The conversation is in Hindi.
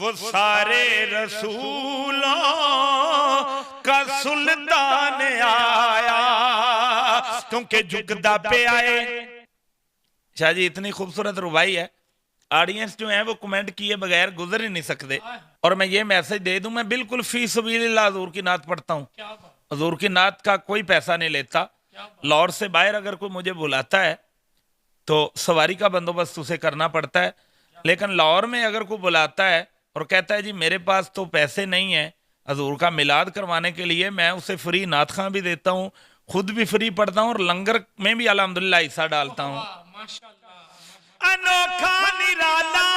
वो सारे रसूलों का सुल्तान आया, क्योंकि झुकदा पे आए। शाह जी इतनी खूबसूरत रुबाई है, ऑडियंस जो है वो कमेंट किए बगैर गुजर ही नहीं सकते। और मैं ये मैसेज दे दूं, मैं बिल्कुल फी सबीलिल्लाह हुजूर की नात पढ़ता हूँ, हुजूर की नात का कोई पैसा नहीं लेता। लाहौर से बाहर अगर कोई मुझे बुलाता है तो सवारी का बंदोबस्त उसे करना पड़ता है, लेकिन लाहौर में अगर कोई बुलाता है और कहता है जी मेरे पास तो पैसे नहीं है हजूर का मिलाद करवाने के लिए, मैं उसे फ्री नात खां भी देता हूँ, खुद भी फ्री पढ़ता हूँ और लंगर में भी अल्हम्दुलिल्लाह हिस्सा डालता हूँ। अनोखा निराला